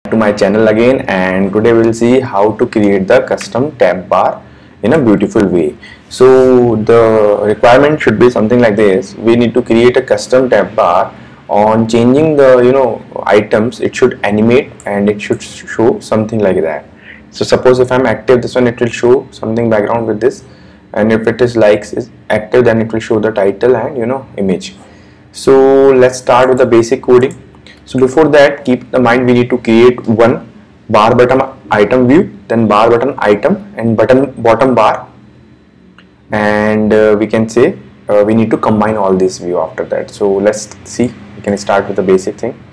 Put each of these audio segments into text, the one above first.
To my channel again, and today we'll see how to create the custom tab bar in a beautiful way. So the requirement should be something like this. We need to create a custom tab bar. On changing the items, it should animate and it should show something like that. So suppose if I'm active, this one it will show something background with this, and if it is likes is active, then it will show the title and image. So let's start with the basic coding. So before that, keep in mind we need to create one bar button item view, then bar button item and button bottom bar, and we can say we need to combine all this view after that. So let's see, we can start with the basic thing.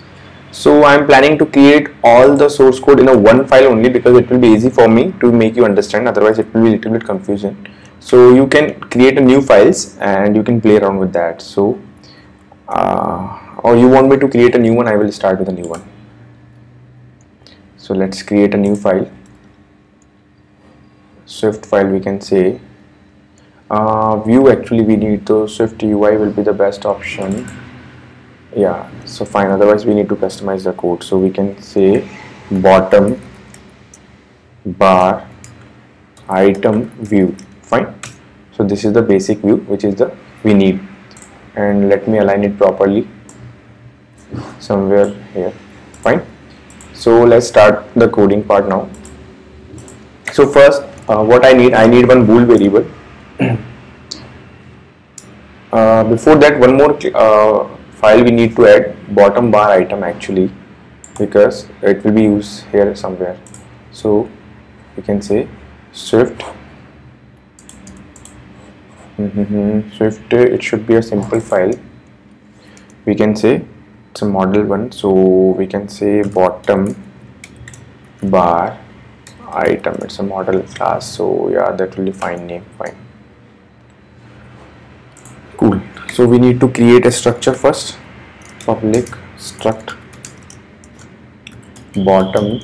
So I'm planning to create all the source code in a one file only, because it will be easy for me to make you understand, otherwise it will be a little bit confusing. So you can create a new files and you can play around with that. So or you want me to create a new one, I will start with a new one. So let's create a new file, Swift file, we can say. View, actually we need the Swift UI will be the best option. Yeah, so fine, otherwise we need to customize the code. So we can say bottom bar item view, fine. So this is the basic view which is the we need, and let me align it properly somewhere here, fine. So let's start the coding part now. So first what I need one bool variable. Before that, one more file we need to add, bottom bar item actually, because it will be used here somewhere. So we can say Swift Swift, it should be a simple file. We can say it's a model one, so we can say bottom bar item, it's a model class. So yeah, that will be fine name, fine, cool. So we need to create a structure first, public struct bottom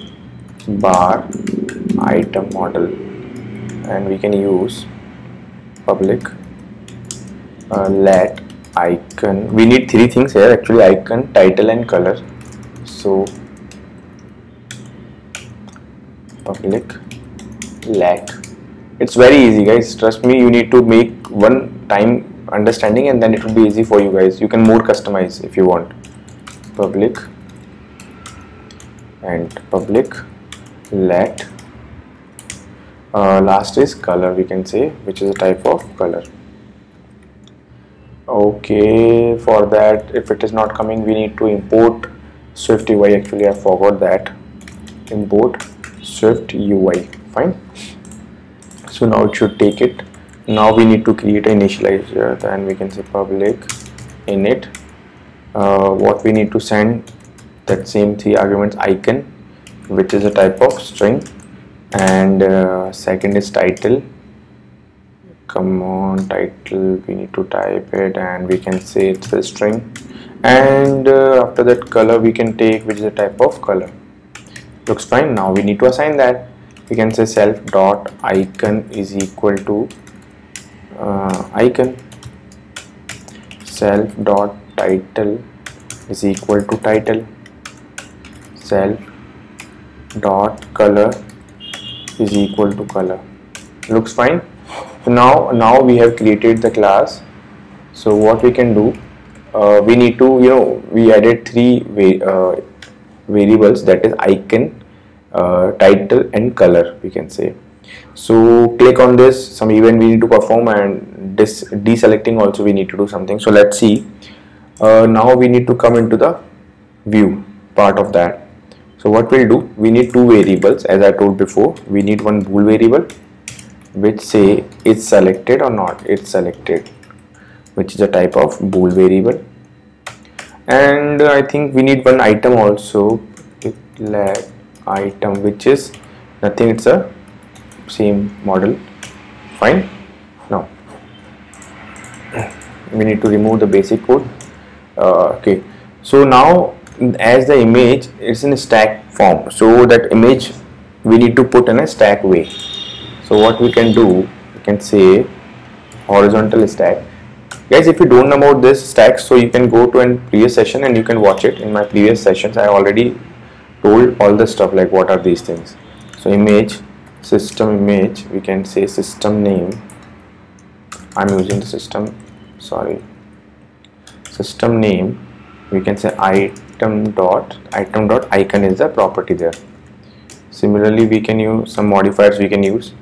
bar item model, and we can use public let icon. We need three things here actually: icon, title and color. So public let, it's very easy guys, trust me, you need to make one time understanding and then it will be easy for you guys. You can more customize if you want. Public and public let last is color, we can say, which is a type of color. Okay, for that, if it is not coming, we need to import Swift UI. Actually I forgot that, import Swift UI, fine. So now it should take it. Now we need to create an initializer, then we can say public init. What we need to send, that same three arguments, icon, which is a type of string, and second is title. Come on, title, we need to type it, and we can say it's a string, and after that color we can take, which is a type of color. Looks fine. Now we need to assign that. We can say self dot icon is equal to icon, self dot title is equal to title, self dot color is equal to color. Looks fine. So now we have created the class. So what we can do, we need to we added three variables, that is icon, title and color, we can say. So click on this, some event we need to perform, and this deselecting also we need to do something. So let's see. Now we need to come into the view part of that. So what we'll do, we need two variables, as I told before. We need one bool variable which say it's selected or not, it's selected, which is a type of bool variable, and I think we need one item also, let item, which is nothing, it's a same model, fine. Now we need to remove the basic code. Okay, so now as the image is in a stack form, so that image we need to put in a stack way. So what we can do, we can say horizontal stack. Guys, if you don't know about this stack, so you can go to a previous session and you can watch it. In my previous sessions I already told all the stuff like what are these things. So image, system image, we can say system name. I'm using the system, sorry, system name. We can say item dot icon is the property there. Similarly, we can use some modifiers. We can use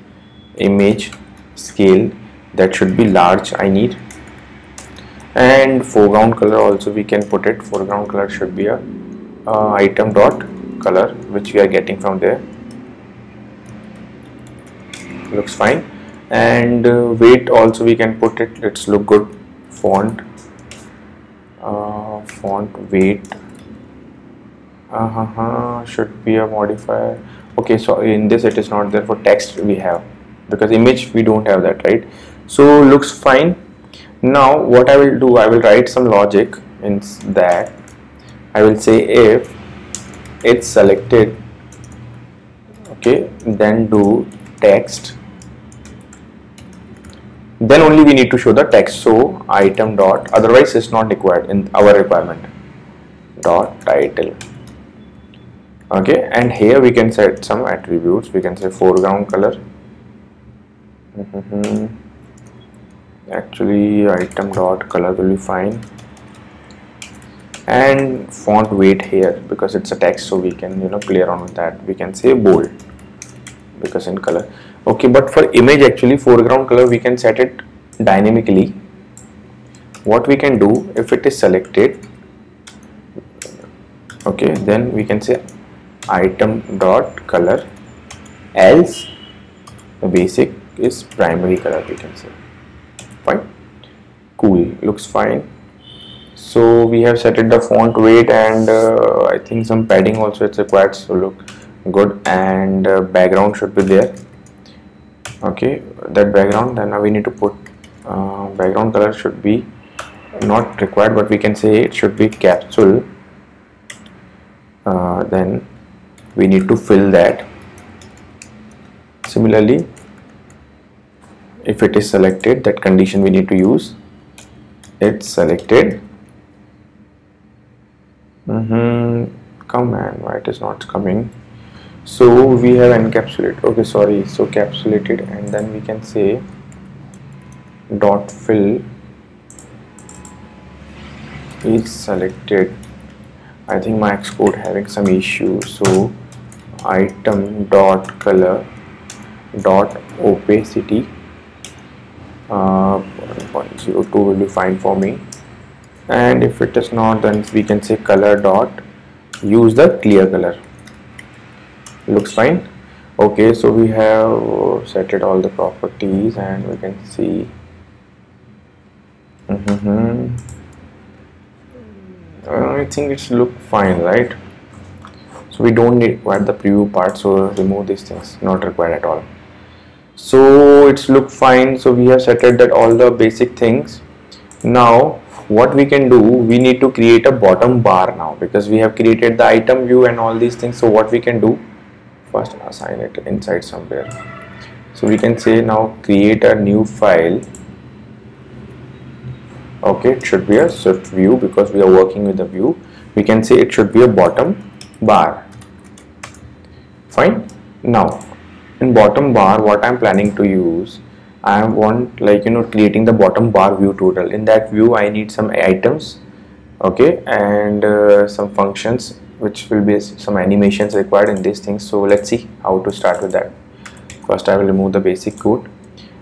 image scale, that should be large, I need, and foreground color also we can put it. Foreground color should be a item dot color, which we are getting from there. Looks fine. And weight also we can put it, let's look good. Font weight should be a modifier. Okay, so in this it is not there. For text we have, because image we don't have that, right? So looks fine. Now what I will do, I will write some logic in that. I will say if it's selected, okay, then do text, then only we need to show the text. So item dot, otherwise it's not required in our requirement, dot title. Okay, and here we can set some attributes. We can say foreground color. Actually item dot color will be fine, and font weight here, because it's a text, so we can play around with that. We can say bold, because in color. Okay, but for image actually foreground color we can set it dynamically. What we can do, if it is selected, okay, then we can say item dot color, else the basic is primary color, we can say. Fine, cool, looks fine. So we have set it the font weight, and I think some padding also it's required, so look good. And background should be there. Okay, that background, then now we need to put background color should be not required, but we can say it should be capsule. Then we need to fill that. Similarly, if it is selected, that condition we need to use, it's selected. Come on, why it is not coming? So we have encapsulate, okay, sorry, so capsulated, and then we can say dot fill is selected. I think my Xcode having some issue. So item dot color dot opacity 1.02 will be fine for me. And if it is not, then we can say color dot use the clear color. Looks fine. Okay, so we have set it all the properties, and we can see I think it's look fine, right? So we don't require the preview part, so remove these things, not required at all. So it's look fine. So we have set it that all the basic things. Now what we can do, we need to create a bottom bar now, because we have created the item view and all these things. So what we can do, first assign it inside somewhere. So we can say now create a new file. Okay, it should be a Swift view, because we are working with the view. We can say it should be a bottom bar. Fine. Now in bottom bar, what I'm planning to use, I want creating the bottom bar view tutorial. In that view I need some items, okay, and some functions, which will be some animations required in these things. So let's see how to start with that. First I will remove the basic code,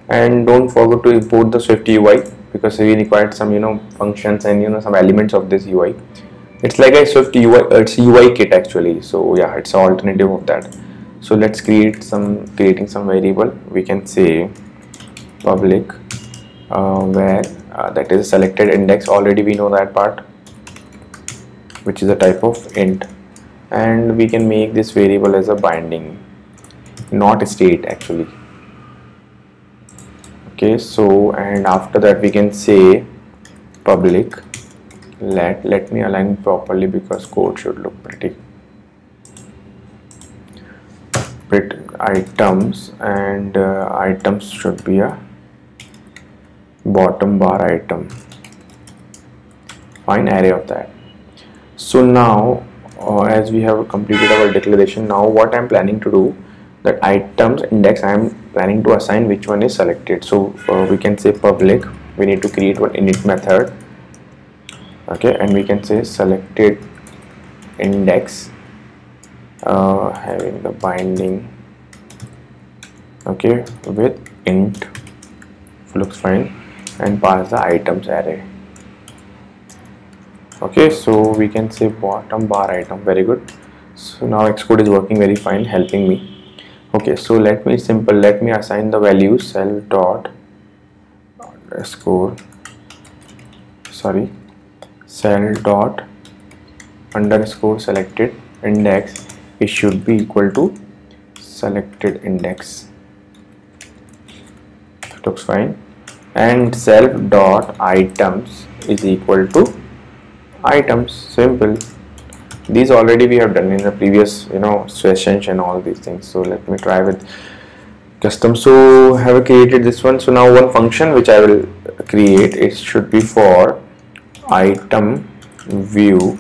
and don't forget to import the Swift UI, because we required some functions and some elements of this UI. It's like a Swift UI, it's UI kit actually. So yeah, it's an alternative of that. So let's creating some variable. We can say public where that is a selected index. Already we know that part, which is a type of int, and we can make this variable as a binding, not a state actually. Okay, so and after that we can say public, let me align properly, because code should look pretty items, and items should be a bottom bar item. Fine, array of that. So now as we have completed our declaration, now what I'm planning to do, that items index I'm planning to assign which one is selected. So we can say public, we need to create one init method, okay, and we can say selected index having the binding, okay, with int, looks fine, and pass the items array. Okay, so we can say bottom bar item, very good. So now Xcode is working very fine, helping me. Okay, so let me assign the value self dot underscore, sorry, cell dot underscore selected index, it should be equal to selected index, looks fine, and self dot items is equal to items, simple. These already we have done in the previous sessions and all these things. So let me try with custom. So I have created this one. So now one function which I will create, it should be for item view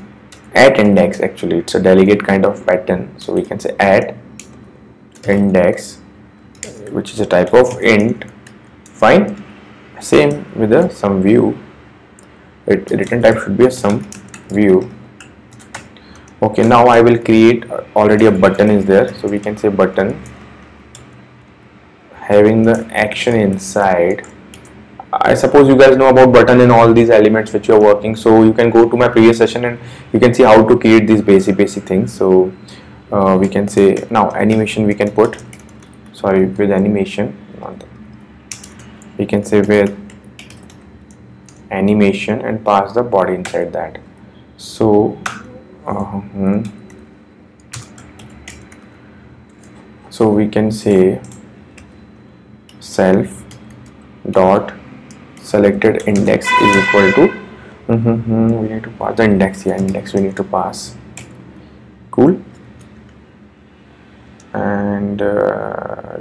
at index. Actually it's a delegate kind of pattern, so we can say at index, which is a type of int, fine. Same with the sum view, return type should be a sum view. Okay, now I will create already a button is there, so we can say button having the action inside. I suppose you guys know about button in all these elements which you are working, so you can go to my previous session and you can see how to create these basic things. So we can say now animation we can put, sorry, with animation, we can say with animation and pass the body inside that. So so we can say self dot selected index is equal to we need to pass the index here, index we need to pass, cool, and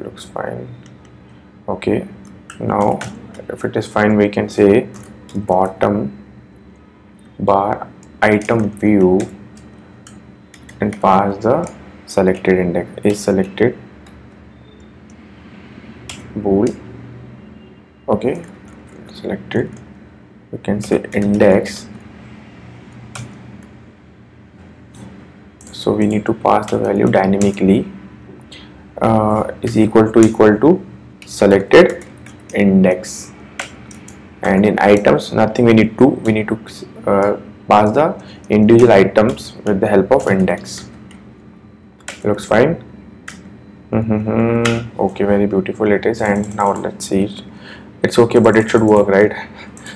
looks fine. Okay, now if it is fine, we can say bottom bar item view and pass the selected index is selected bool, okay, selected, we can say index, so we need to pass the value dynamically is equal to selected index, and in items nothing we need to pass the individual items with the help of index. Looks fine. Okay, very beautiful it is. And now let's see it. It's okay, but it should work, right?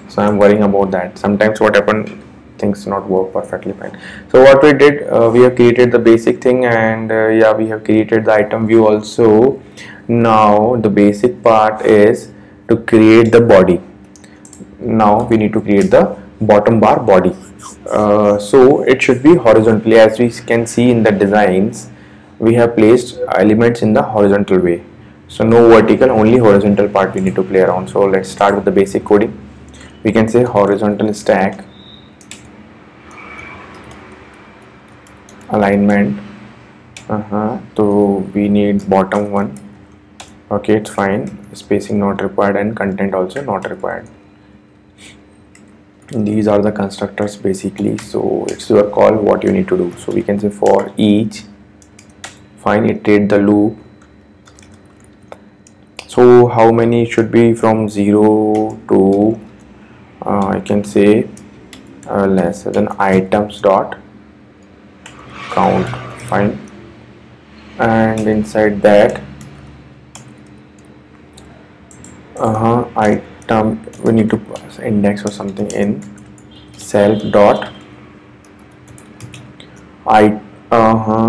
So I'm worrying about that. Sometimes what happen, things not work perfectly fine. So what we did, we have created the basic thing, and yeah, we have created the item view also. Now the basic part is to create the body. Now we need to create the bottom bar body. So it should be horizontally, as we can see in the designs, we have placed elements in the horizontal way. So no vertical, only horizontal part we need to play around. So let's start with the basic coding. We can say horizontal stack alignment. So we need bottom one. Okay, it's fine. Spacing not required and content also not required. These are the constructors basically, so it's your call what you need to do. So we can say for each, fine, iterate the loop. So how many should be from 0 to I can say less than items dot count, fine, and inside that item we need to pass index or something in self dot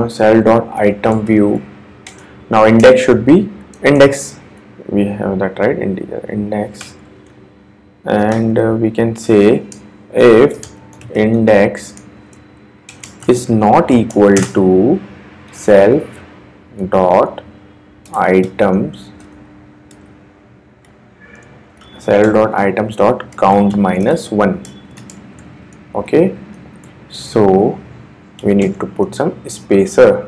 self dot item view. Now index should be index, we have that, right, integer index, and we can say if index is not equal to self dot items count minus 1. Okay, so we need to put some spacer.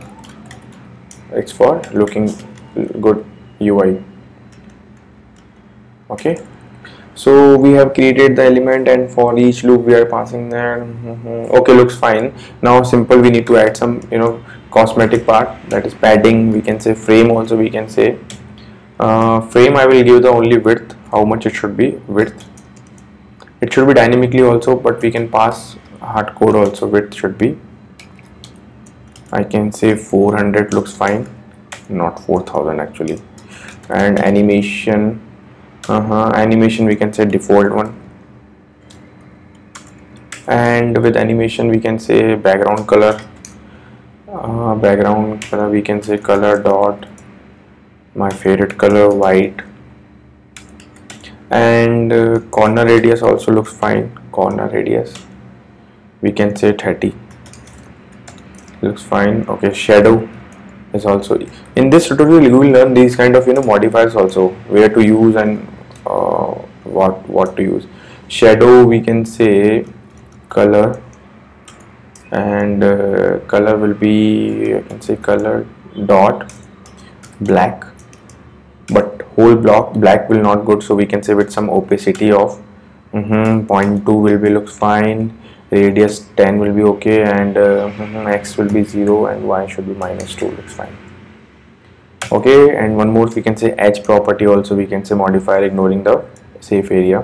It's for looking good UI. Okay, so we have created the element, and for each loop we are passing that. Okay, looks fine. Now simple, we need to add some cosmetic part, that is padding, we can say frame also, we can say frame. I will give the only width, how much it should be width. It should be dynamically also, but we can pass hard code also. Width should be, I can say 400, looks fine, not 4000 actually. And animation, animation we can say default one, and with animation we can say background color, we can say color dot, my favorite color, white. And corner radius also looks fine. Corner radius we can say 30, looks fine. Okay, shadow is also, in this tutorial you will learn these kind of modifiers also, where to use and what to use. Shadow we can say color, and color will be, I can say color dot black, but whole block black will not good, so we can say with some opacity of 0.2 will be, looks fine. Radius 10 will be okay, and x will be 0 and y should be -2, looks fine. Okay, and one more, we can say edge property also, we can say modifier ignoring the safe area.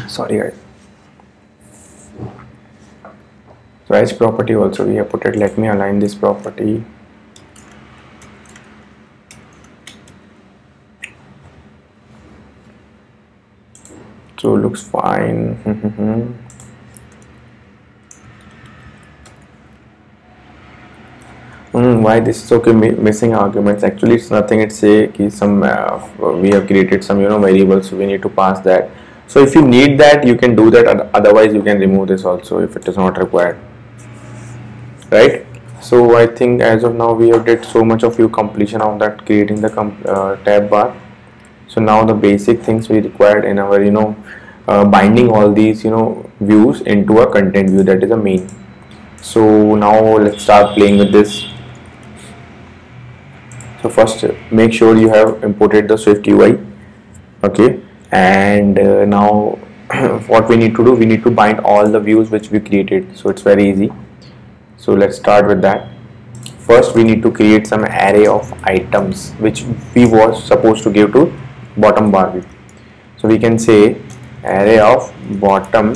Sorry guys. So edge property also we have put it. Let me align this property. So looks fine. Why this is okay? Missing arguments, actually it's nothing. It's say some we have created some variables, so we need to pass that. So if you need that, you can do that, otherwise you can remove this also if it is not required, right? So I think as of now we have did so much of completion of that, creating the tab bar. So now the basic things we required in our binding all these views into a content view, that is a main. So now let's start playing with this. So first make sure you have imported the Swift UI. Okay, and now what we need to do, we need to bind all the views which we created. So it's very easy. So let's start with that. First we need to create some array of items which we was supposed to give to bottom bar view. So we can say array of bottom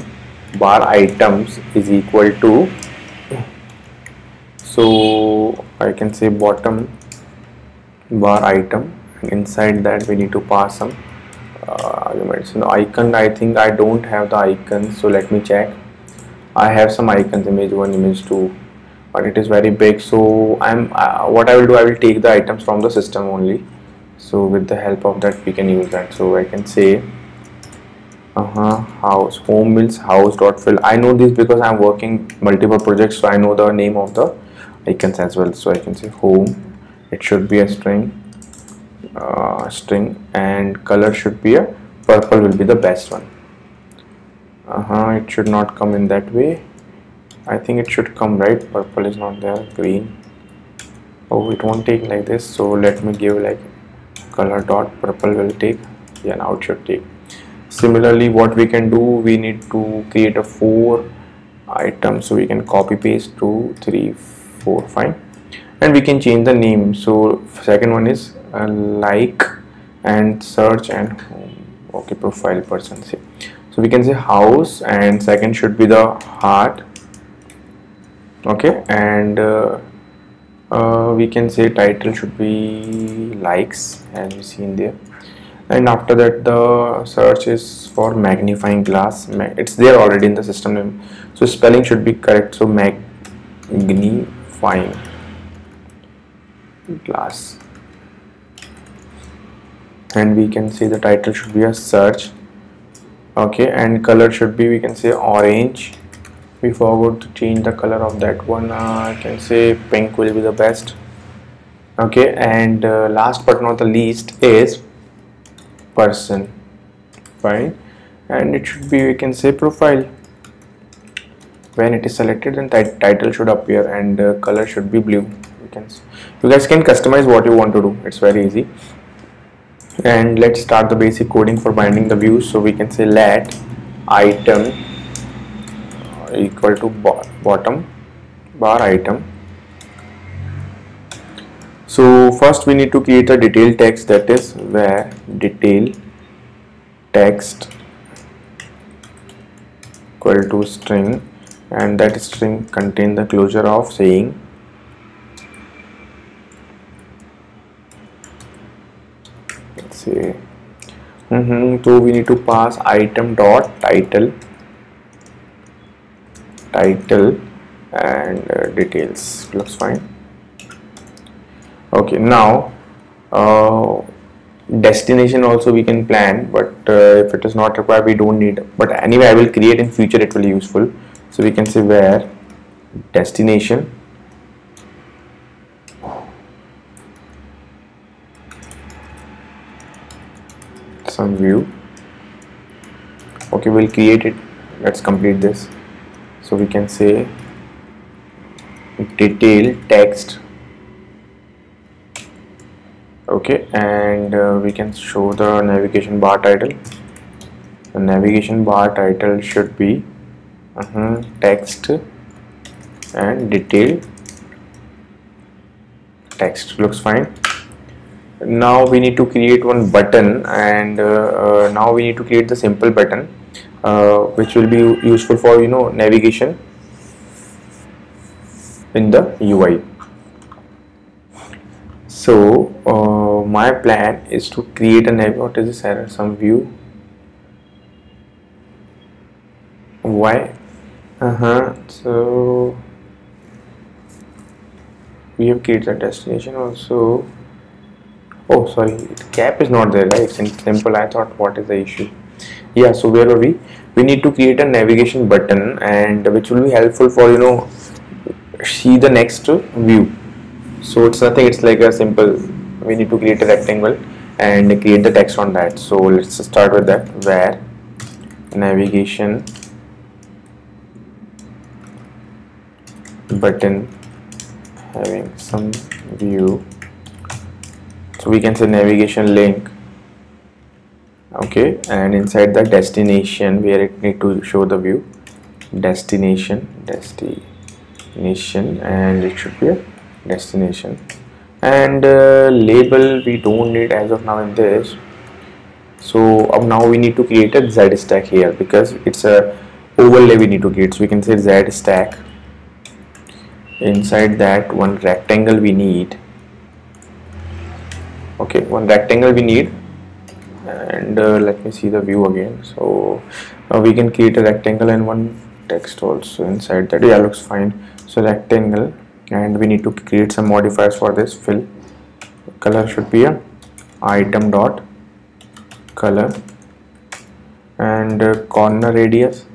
bar items is equal to, so I can say bottom bar item, and inside that we need to pass some arguments. So icon, I think I don't have the icons, so let me check. I have some icons, image 1, image 2, but it is very big. So I'm what I will do, I will take the items from the system only. So with the help of that we can use that. So I can say house, home means house.fill. I know this because I'm working multiple projects, so I know the name of the icons as well. So I can say home, it should be a string, and color should be a purple, will be the best one. It should not come in that way. I think it should come, right? Purple is not there, green. Oh, it won't take like this. So let me give like color dot purple will take. Yeah, now it should take. Similarly, what we can do, we need to create a 4 items, so we can copy paste 2, 3, 4, fine, and we can change the name. So second one is like and search and home. Okay, profile person. See, so we can say house, and second should be the heart. Okay, and we can say title should be likes, as you see in there. And after that the search is for magnifying glass. It's there already in the system name, so spelling should be correct. So magnifying glass, and we can say the title should be a search. Okay, and color should be, we can say orange. We forgot to change the color of that one. I can say pink will be the best. Okay, and last but not the least is person, fine, and it should be, we can say, profile. When it is selected, then title should appear, and color should be blue. You guys can customize what you want to do, it's very easy. And let's start the basic coding for binding the views. So we can say let item equal to bottom bar item. So first we need to create a detail text, that is where detail text equal to string, and that string contain the closure of saying so we need to pass item dot title and details. Looks fine. Okay, now destination also we can plan, but if it is not required we don't need, but anyway I will create in future, it will be useful. So we can say where destination some view. Okay, we'll create it. Let's complete this. So we can say detail text. Okay, and we can show the navigation bar title. The navigation bar title should be text and detail text. Looks fine. Now we need to create one button, and now we need to create the simple button which will be useful for navigation in the UI. So my plan is to create what is this error, some view. Why? So we have created a destination also. Oh sorry, cap is not there, right? It's in simple. I thought what is the issue. Yeah, so where were we? We need to create a navigation button, and which will be helpful for see the next view. So it's nothing, it's like a simple, we need to create a rectangle and create the text on that. So let's start with that, where navigation button having some view. So we can say navigation link. Okay, and inside the destination where it need to show the view, destination, and it should be a destination. And label we don't need as of now in this. So now we need to create a Z stack here, because it's a overlay we need to create. So we can say Z stack. Inside that, one rectangle we need. Okay, one rectangle we need, and let me see the view again. So we can create a rectangle and one text also inside that. Yeah, looks fine. So rectangle, and we need to create some modifiers for this. Fill color should be a item dot color, and corner radius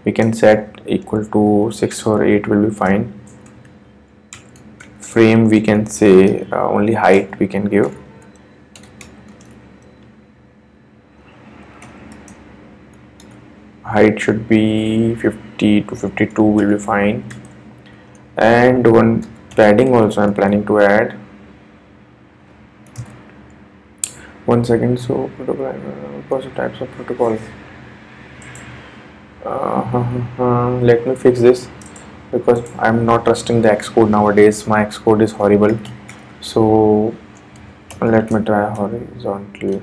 we can set equal to 6 or 8 will be fine. Frame we can say only height we can give. Height should be 50 to 52 will be fine. And one padding also I'm planning to add. One second. So protocol, types of protocol. Let me fix this, because I'm not trusting the Xcode nowadays. My Xcode is horrible. So let me try horizontal.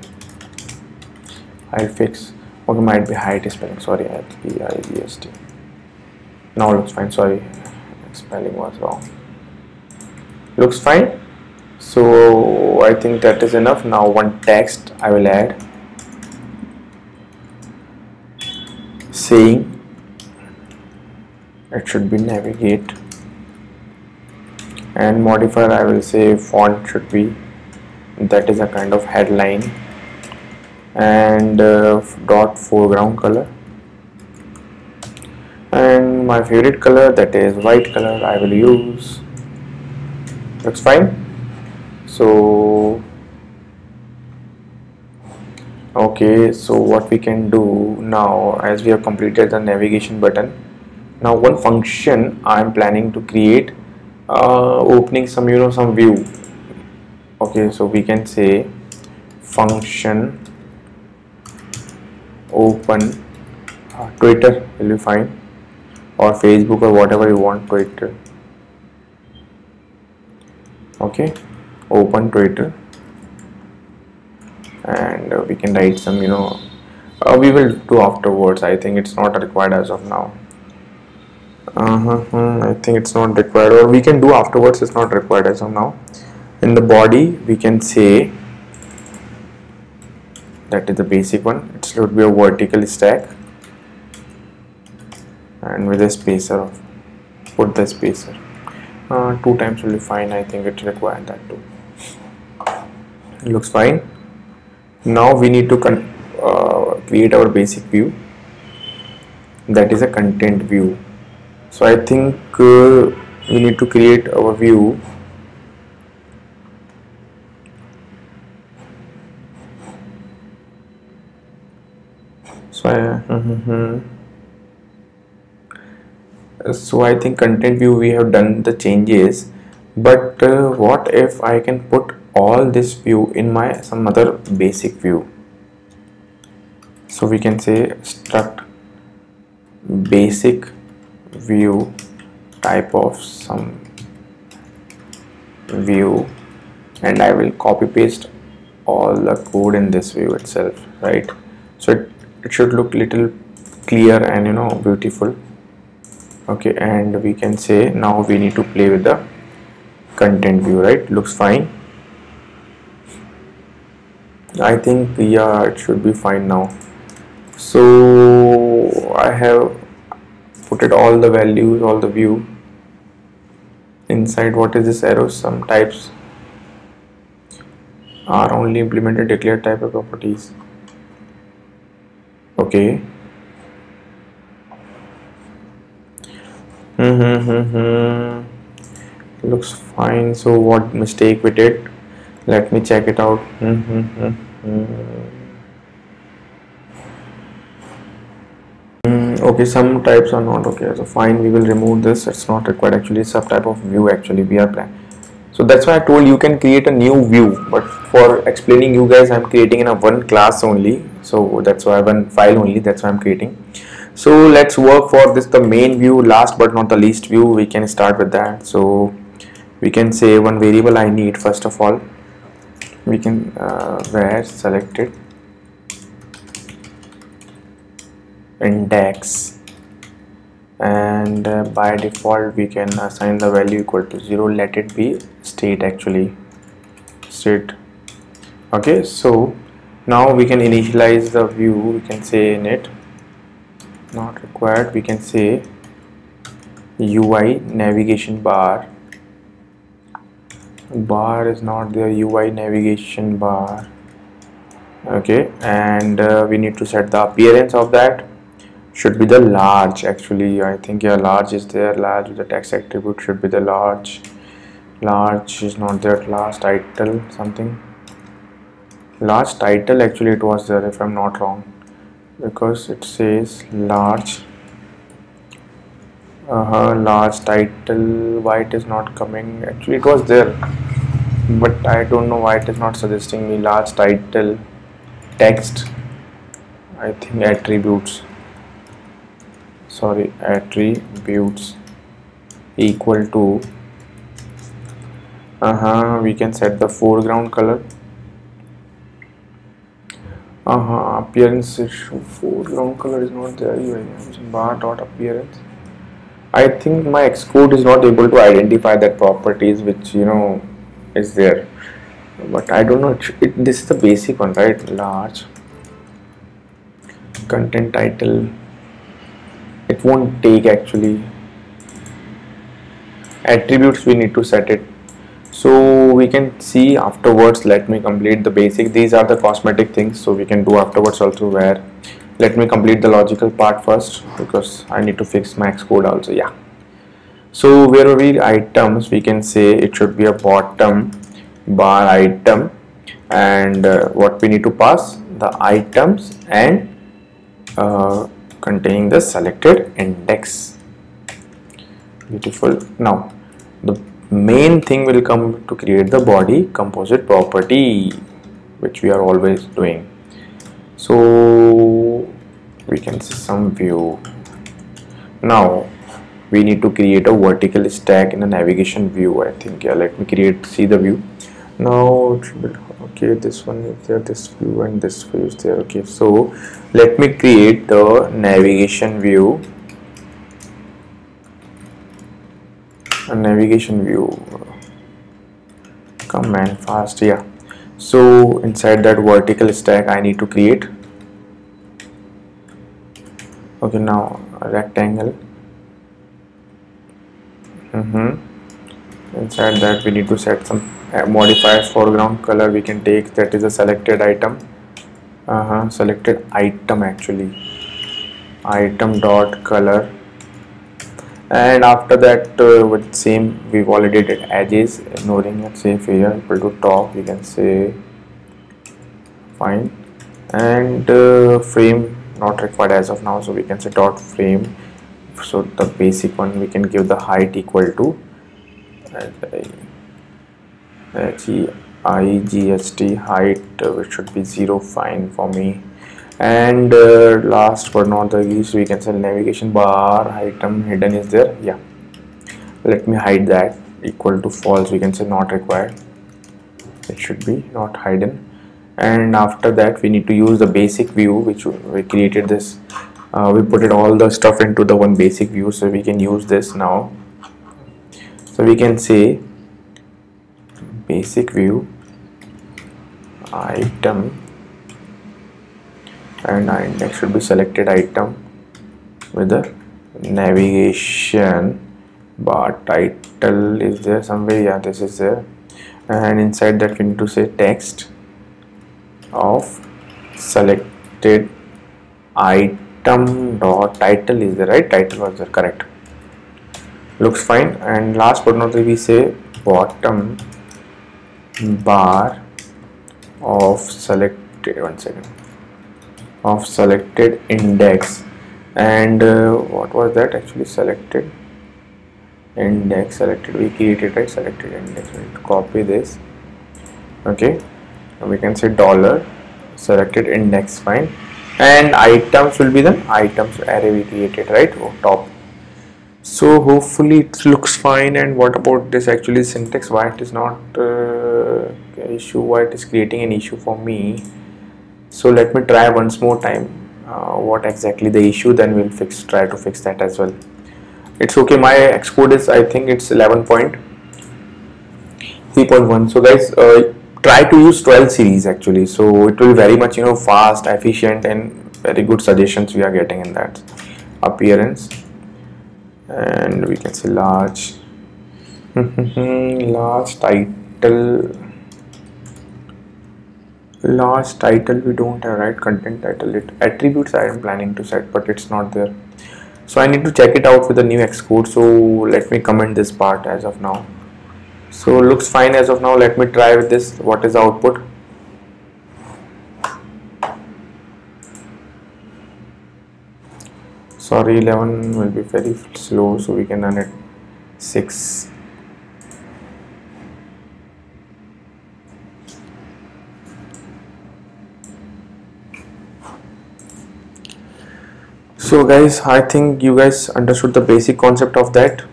I'll fix. Okay, might be height spelling. Sorry, HEIGST. Now looks fine. Sorry, spelling was wrong. Looks fine. So I think that is enough. Now one text I will add, saying it should be navigate, and modifier I will say font should be, that is a kind of headline, and dot foreground color, and my favorite color, that is white color, I will use. Looks fine. So Okay, so what we can do now, as we have completed the navigation button, now one function I am planning to create, opening some some view. Okay, so we can say function open Twitter will be fine, or Facebook, or whatever you want. Twitter. Okay, open Twitter, and we can write some we will do afterwards. I think it's not required as of now. I think it's not required, or we can do afterwards. It's not required as of now. In the body we can say, that is the basic one, it should be a vertical stack, and with a spacer of, put the spacer 2 times will be fine. I think it's required that too. It looks fine. Now we need to create our basic view, that is a content view. So I think we need to create our view. So I think content view we have done the changes, but what if I can put all this view in my some other basic view? So we can say struct basic view type of some view, and I will copy paste all the code in this view itself, right? So it should look little clear and beautiful. Okay, and we can say now we need to play with the content view, right? Looks fine. I think, yeah, it should be fine now. So I have put it all the values, all the view inside. What is this arrow? Some types are only implemented declared type of properties. Okay. Looks fine. So what mistake we did? Let me check it out. Okay, some types are not okay. So fine, we will remove this. It's not required. Actually, subtype of view actually we are planning. So that's why I told you can create a new view, but for explaining you guys, I'm creating in a one class only. So that's why one file only. That's why I'm creating. So let's work for this, the main view, last but not the least view. We can start with that. So we can say one variable I need. First of all, we can where selected index, and by default we can assign the value equal to 0. Let it be state, actually state. Okay, so now we can initialize the view. We can say init, not required. We can say UI navigation bar is not there, UI navigation bar. Okay, and we need to set the appearance of that. Should be the large, actually. I think, yeah, large is there. Large with the text attribute should be the large. Large is not there. Large title, something. Large title, actually it was there, if I'm not wrong, because it says large. Large title. Why it is not coming? Actually it was there, but I don't know why it is not suggesting me. Large title text, I think attributes, sorry, attributes equal to we can set the foreground color. Appearance issue, foreground color is not there. Bar dot appearance. I think my Xcode is not able to identify that properties which is there, but I don't know. This is the basic one, right? Large content title. It won't take, actually. Attributes we need to set it, so we can see afterwards. Let me complete the basic. These are the cosmetic things, so we can do afterwards also. Where let me complete the logical part first, because I need to fix my Xcode also. Yeah, so where are we? Items, we can say it should be a bottom bar item, and what we need to pass, the items and containing the selected index. Beautiful. Now the main thing will come to create the body composite property, which we are always doing. So we can see some view. Now we need to create a vertical stack in a navigation view. I think, yeah, let me see the view. Now it should be okay. This one is there, this view and this view is there. Okay, so let me create the navigation view. A navigation view, command fast. Yeah, so inside that vertical stack I need to create, okay, now a rectangle. Inside that we need to set some modifiers. Foreground color we can take, that is a selected item. Selected item, actually, item dot color. And after that with same we validated edges, ignoring, let's say here equal to top, we can say fine. And frame not required as of now, so we can say dot frame. So the basic one, we can give the height equal to HEIGST height, which should be 0, fine for me. And last but not the least, we can say navigation bar item hidden is there. Yeah, let me hide that, equal to false, we can say not required, it should be not hidden. And after that we need to use the basic view, which we created this, we put it all the stuff into the one basic view, so we can use this now. So we can say basic view item, and our index should be selected item with the navigation bar. Title is there somewhere, yeah, this is there. And inside that we need to say text of selected item dot title is there, right? Title was there, correct, looks fine. And last but not least, we say bottom bar of selected, one second, of selected index. And what was that actually? Selected index, selected, we created, right? Selected index, we need to copy this. Okay, we can say dollar selected index, fine. And items will be the items array we created, right? Top. So hopefully it looks fine. And what about this actually syntax, why it is not issue, why it is creating an issue for me? So let me try once more time what exactly the issue, then we'll try to fix that as well. It's okay, my Xcode is, I think it's 11.3.1. so guys, try to use 12 series actually, so it will very much, fast, efficient, and very good suggestions we are getting in that. Appearance, and we can say large large title we don't have, right? Content title, attributes I am planning to set, but it's not there, so I need to check it out with the new Xcode. So let me comment this part as of now. So looks fine as of now. Let me try with this, what is the output? Sorry, 11 will be very slow, so we can run it 6. So guys, I think you guys understood the basic concept of that,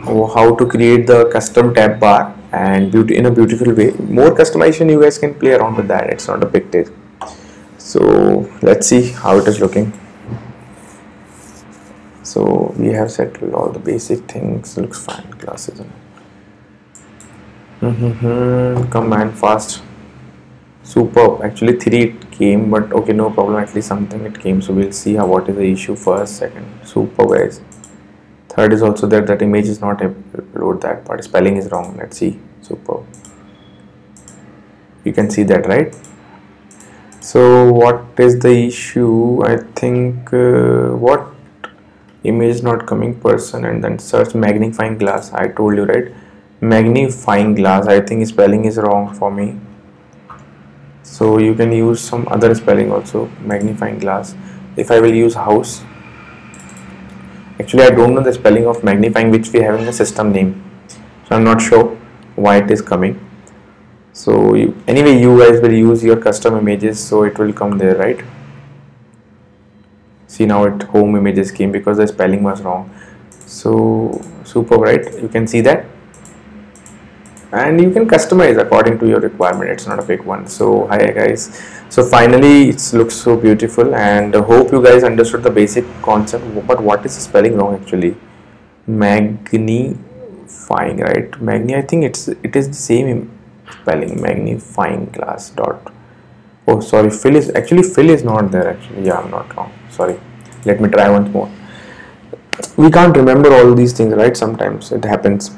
how to create the custom tab bar and in a beautiful way. More customization, you guys can play around with that, it's not a big deal. So let's see how it is looking. So we have set all the basic things, looks fine. Classes, command fast, superb. Actually 3 it came, but okay, no problem, at least something it came. So we'll see what is the issue first. Second, super guys. Third is also there, that image is not upload, that part spelling is wrong. Let's see, superb, you can see that, right? So what is the issue? I think what image not coming person, and then search magnifying glass. I told you, right? Magnifying glass, I think spelling is wrong for me. So you can use some other spelling also, magnifying glass. If I will use house, actually I don't know the spelling of magnifying which we have in the system name, so I'm not sure why it is coming. So anyway, you guys will use your custom images, so it will come there, right? See, now it home images came because the spelling was wrong. So super, right? You can see that, and you can customize according to your requirement. It's not a big one. So hi guys, so finally it looks so beautiful, and hope you guys understood the basic concept. But what is the spelling wrong actually? Magnifying, right? Magni, I think it is the same spelling, magnifying glass dot. Oh sorry, fill is not there actually. Yeah, I'm not wrong, sorry. Let me try once more. We can't remember all these things, right? Sometimes it happens.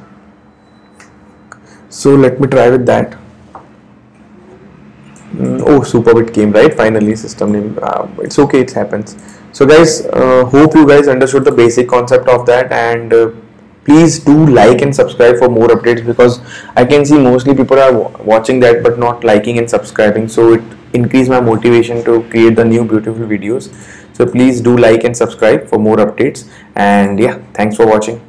So let me try with that. Oh super, it came right finally. System name, it's okay, it happens. So guys, hope you guys understood the basic concept of that, and please do like and subscribe for more updates, because I can see mostly people are watching that but not liking and subscribing, so it increase my motivation to create the new beautiful videos. So please do like and subscribe for more updates, and yeah, thanks for watching.